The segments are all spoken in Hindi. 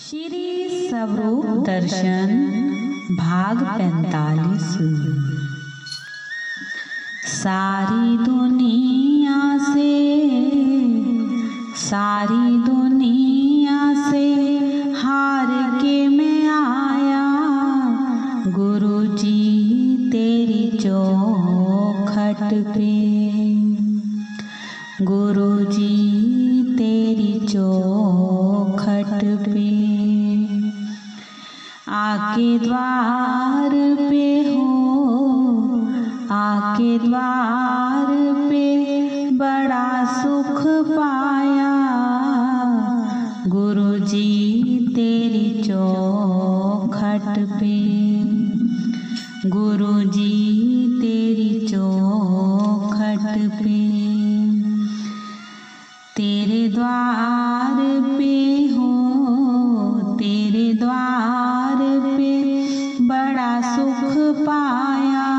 श्री स्वरूप दर्शन भाग 45। सारी दुनिया से हार के मैं आया, गुरुजी तेरी चौखट पे, गुरुजी तेरी चौखट पे। आके द्वार पे हो, आके द्वार पे बड़ा सुख पाया, गुरुजी तेरी चौखट पे, गुरुजी तेरी चौखट पे। तेरे द्वार पे हो, तेरे द्वार पे बड़ा सुख पाया,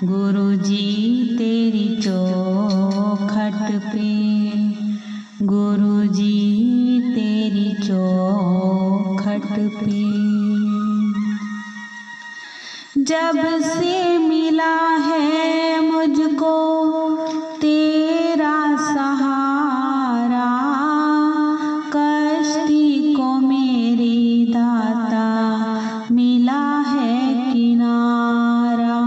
गुरुजी तेरी चौखट पे, गुरुजी तेरी चौखट पे। जब से मिला है मुझको तेरा सहारा, कश्ती को मेरी दाता मिला है किनारा।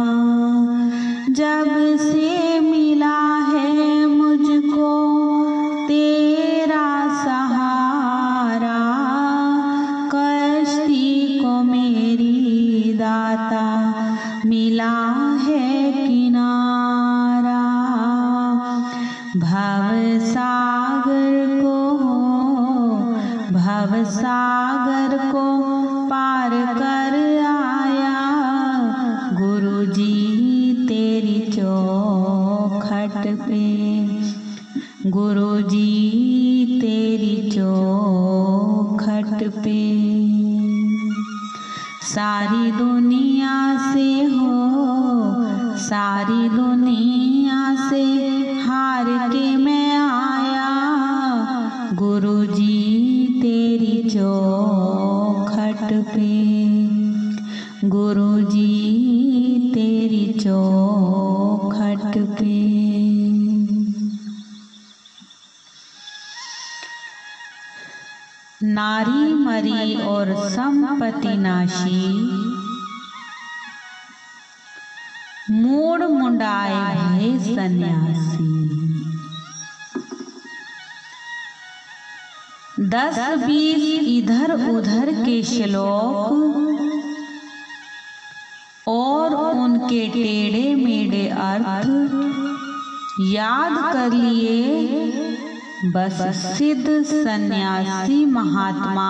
जब से मिला है मुझको तेरा सहारा, कश्ती को मेरी दाता मिला है किनारा। भवसागर को पार कर आया, गुरुजी तेरी चौखट पे, गुरुजी तेरी चौखट पे। सारी दुनिया से हो, सारी दुनिया से हार के मैं आया, गुरुजी तेरी चौखट पे, गुरुजी तेरी चौखट पे। नारी मरी और संपत्ति नाशी, मूड मुंडाए भय सन्यासी। 10-20 इधर उधर के श्लोक और उनके टेढ़े मेढ़े अर्थ याद कर लिए, बस सिद्ध सन्यासी महात्मा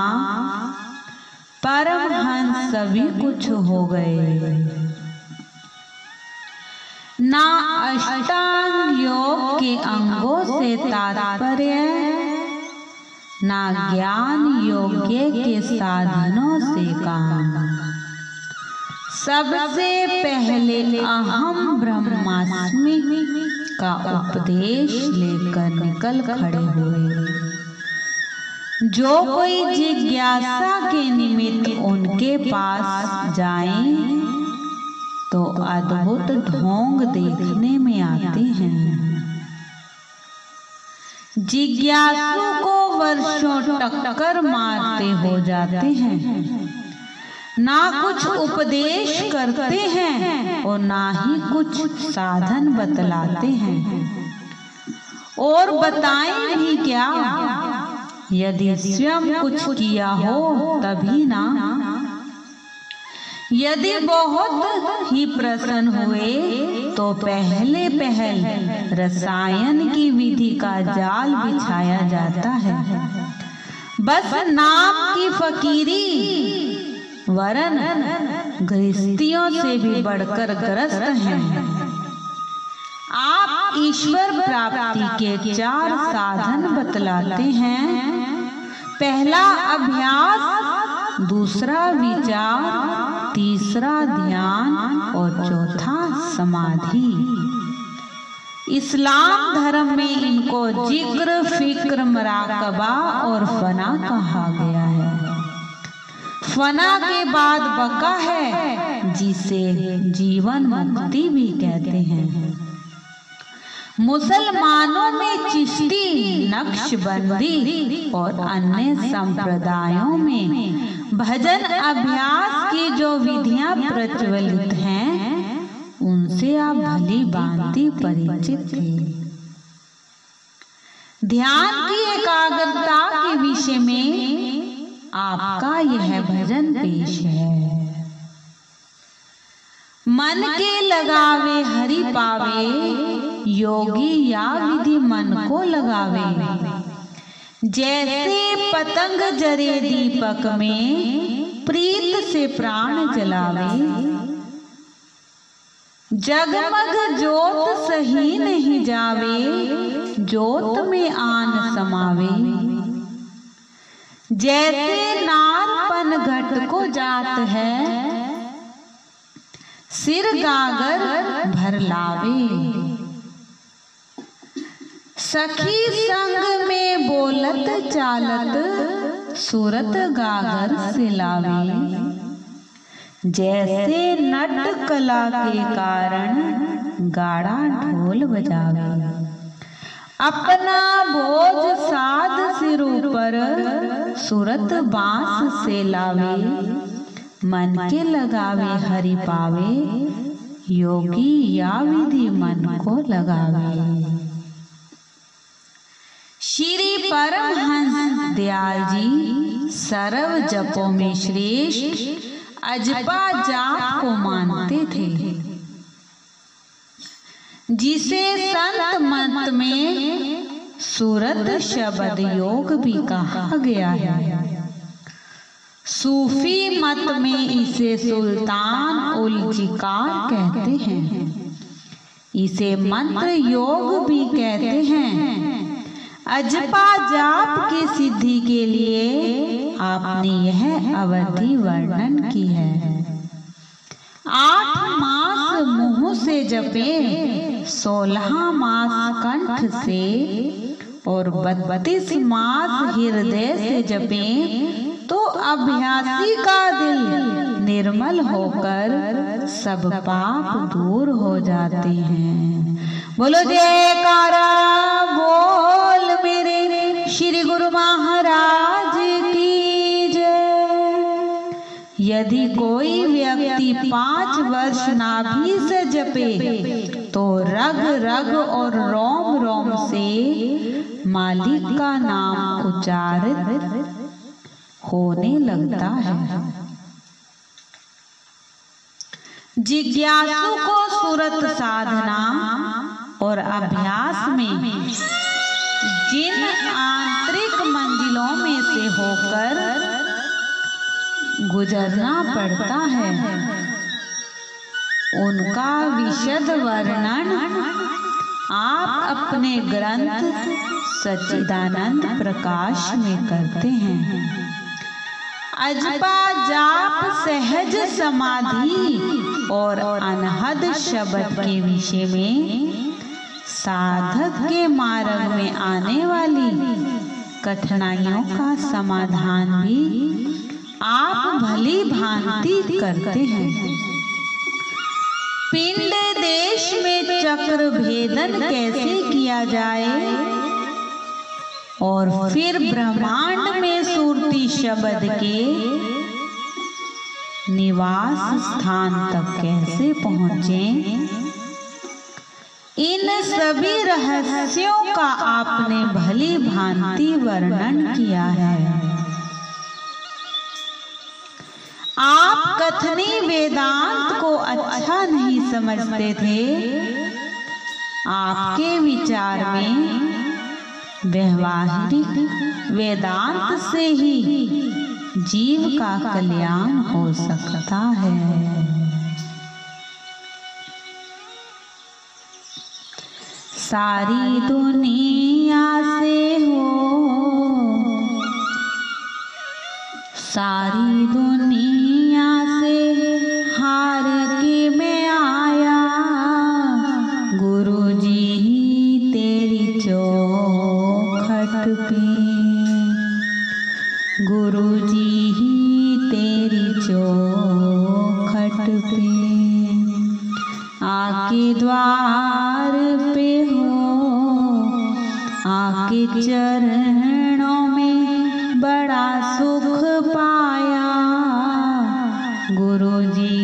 परमहंस सभी कुछ हो गए। ना अष्टांग योग के अंगों से तात्पर्य, ना ज्ञान योग्य के साधनों से काम। सबसे पहले अहम ब्रह्मास्मि का उपदेश लेकर निकल खड़े हुए। जो कोई जिज्ञासा के निमित्त उनके पास जाए तो अद्भुत ढोंग देखने में आते हैं। जिज्ञासु को वर्षों टक्कर मारते हो जाते हैं, ना कुछ उपदेश करते हैं और ना ही कुछ साधन बतलाते हैं। और बताएं भी क्या, यदि स्वयं कुछ किया हो तभी ना। यदि बहुत ही प्रसन्न हुए तो पहल रसायन की विधि का जाल बिछाया जाता है। बस नाम की फकीरी, वरन गृहस्थियों से भी बढ़कर ग्रस्त हैं। आप ईश्वर प्राप्ति के 4 साधन बतलाते हैं। पहला अभ्यास, दूसरा विचार, तीसरा ध्यान और चौथा समाधि। इस्लाम धर्म में इनको जिक्र, फिक्र, मराकबा और फना कहा गया है। फना के बाद बका है, जिसे जीवन मुक्ति भी कहते हैं। मुसलमानों में चिश्ती, नक्शबंदी और अन्य संप्रदायों में भजन अभ्यास की जो विधियां प्रचलित हैं, उनसे आप भली भांति परिचित थे। ध्यान की एकाग्रता के विषय में आपका यह भजन पेश है। मन के लगावे हरि पावे, योगी या विधि मन को लगावे। जैसे पतंग जरे दीपक में, प्रीत से प्राण जलावे। जगमग जोत सही नहीं जावे, जोत में आन समावे। जैसे नारपन घट को जात है, सिर गागर भर लावे। सखी संग में बोलत चालत, सूरत गागर से लावे। जैसे नट कला के कारण, गाड़ा ढोल बजावे। अपना बोझ साध सिर ऊपर, सूरत बांस से लावे। मन के लगावे हरि पावे, योगी या विधि मन को लगावे। श्री परमहंस दयाल जी सर्व जपों में श्रेष्ठ अजपा जाप को मानते थे, जिसे संत मत में सूरत शब्द योग भी कहा गया है। सूफी मत में इसे सुल्तान उल जिकार कहते हैं। इसे मंत्र योग भी कहते हैं। अजपा जाप की सिद्धि के लिए आपने यह अवधि वर्णन की है। 8 मास मुंह से जपे, 16 मास कंठ से और 32 मास हृदय से जपे, तो अभ्यासी का दिल निर्मल होकर सब पाप दूर हो जाते हैं। बोलो जयकारा बोल मेरे श्री गुरु महाराज की जय। यदि कोई व्यक्ति 5 वर्ष नाभि से जपे, तो रग रग और रोम रोम से मालिक का नाम उच्चारित होने लगता है। जिज्ञासु को सूरत साधना और अभ्यास में जिन आंतरिक मंजिलों में से होकर गुजरना पड़ता है, उनका विशद वर्णन आप अपने ग्रंथ सच्चिदानंद प्रकाश में करते हैं। अजपा जाप सहज समाधि और अनहद शब्द के विषय में साधक के मार्ग में आने वाली कठिनाइयों का समाधान भी आप भली भांति करते हैं। पिंड देश में चक्र भेदन कैसे किया जाए और फिर ब्रह्मांड में सुरती शब्द के निवास स्थान तक कैसे पहुँचे, इन सभी रहस्यों का आपने भली भांति वर्णन किया है। आप कथनी वेदांत को अच्छा नहीं समझते थे। आपके विचार में व्यवहारिक वेदांत से ही जीव का कल्याण हो सकता है। सारी दुनिया से हो, सारी दुनिया से हार के मैं आया, गुरु जी तेरी चौखट पे, गुरु जी तेरी पे, आके द्वार पे हो, आके चरणों में बड़ा सुख पाया। गुरुजी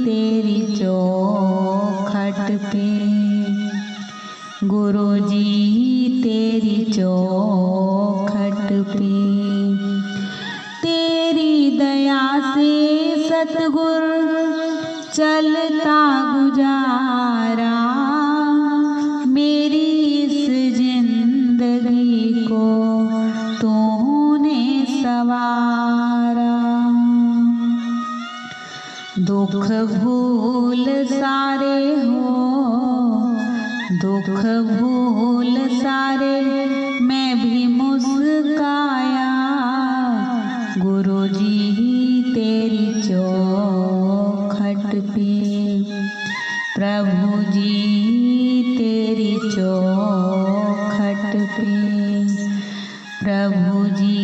तेरी चौखट पे, गुरुजी तेरी चौखट पे, तेरी दया से सतगुरु चलता गुजारा। मेरी इस जिंदगी को तूने सवारा। दुख भूल सारे हो, दुख भूल सारे मैं भी मुस्काया। गुरुजी तेरी चौखट पे, प्रभु जी तेरी चौखट पे, प्रभु जी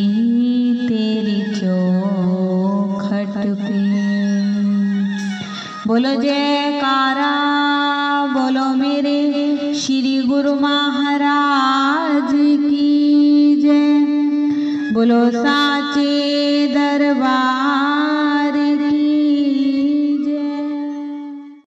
तेरी चौखट पे। बोलो जयकारा, बोलो मेरे श्री गुरु महाराज की जय। बोलो सा